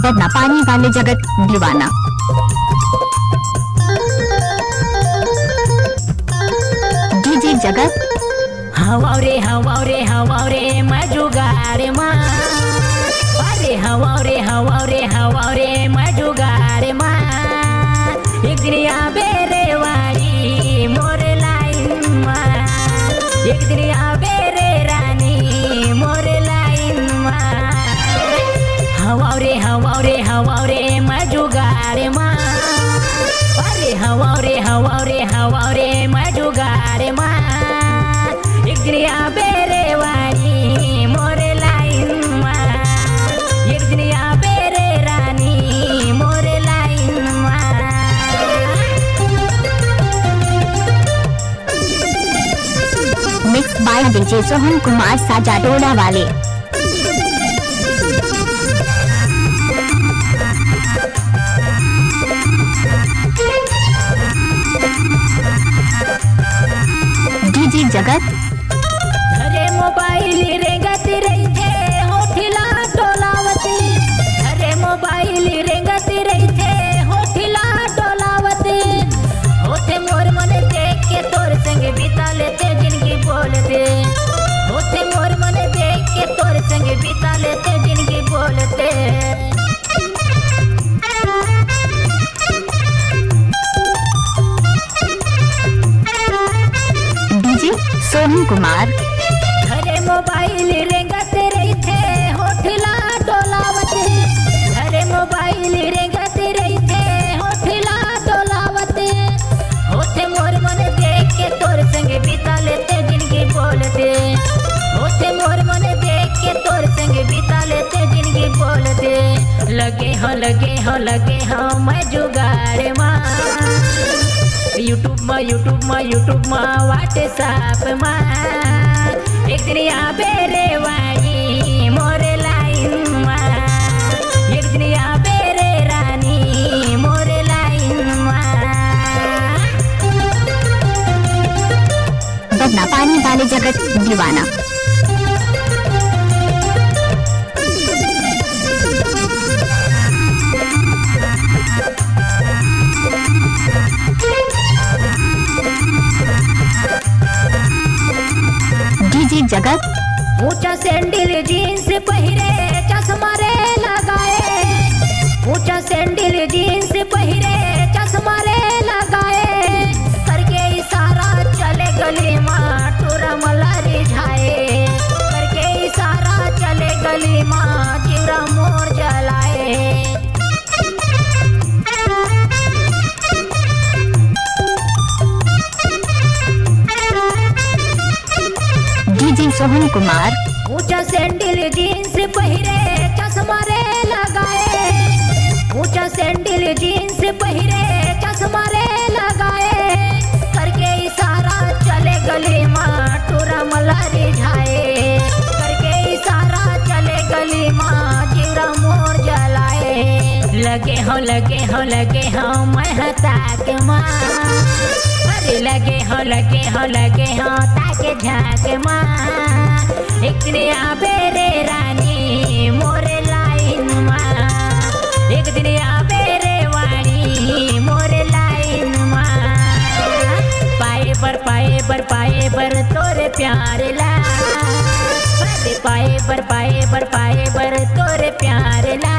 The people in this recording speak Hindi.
बदना पानी वाले जगत दीवाना। डीजे जगत हवा रे मैं जुगाड़ माँ। अरे हवा रे मैं जुगाड़ माँ। एक दिन आबे रे वारी मोर लाइन माँ। एक दिन आबे रे रानी मोर लाइन माँ। हवा रे मैं जुगाड़ माँ। अरे हवा रे मैं जुगाड़ माँ। एक दिन आबे रे वारी मोर लाइन माँ। एक दिन आबे रे रानी मोर लाइन माँ। Mix by DJ Sohan Kumar साजा डोला वाले। डीजे जगत अरे मोबाइल रेंगत रहिथे होठिला डोलावती। अरे मोबाइल रेंगत रहिथे होठिला डोलावती। होते मोर मन देख के तोर संग बिता लेते जिंदगी बोलते। होते मोर मन देख के तोर संग बिता लेते जिंदगी बोलते। डीजे सोहन कुमार अरे मोबाइल रेंगत रहिथे होठिला डोलावती। अरे मोबाइल रेंगत रहिथे होठिला डोलावती। होते मोर मन देख के तोर संग बिता लेते जिंदगी बोलते। होते मोर मन देख के तोर संग बिता लेते जिंदगी बोलते। लगे हो मैं जुगाड़ माँ। यूट्यूब में व्हाट्सएप में एक दिन आबे रे वारी मोर लाइन माँ। एक दिन आबे रे रानी मोर लाइन माँ। बदना पानी वाले जगत दीवाना। डीजे जगत ऊंचा सैंडल जीन्स पहिरे चश्मा रे लगाए। ऊंचा सैंडल जीन्स पहिरे चश्मा रे लगाए। करके इशारा चले गली माँ टूरा मला रिझाए। करके इशारा चले गली माँ जीरा मोर जलाए। डीजे सोहन कुमार ऊंचा सैंडल जीन्स पहिरे चश्मा रे लगाए। ऊंचा सैंडल जीन्स पहिरे चश्मा रे लगाए। करके इशारा चले गली माँ टूरा मला रिझाए। करके इशारा चले गली माँ जीरा मोर जलाए। लगे हो मैं हताक माँ। अरे लगे हो ताके झाक माँ। एक दिन आबे रे रानी मोर लाइन माँ। एक दिन आबे रे वाणी मोर लाइन माँ। पाए पर तोरे प्यार ला। अरे पाए पर तोरे प्यार ला।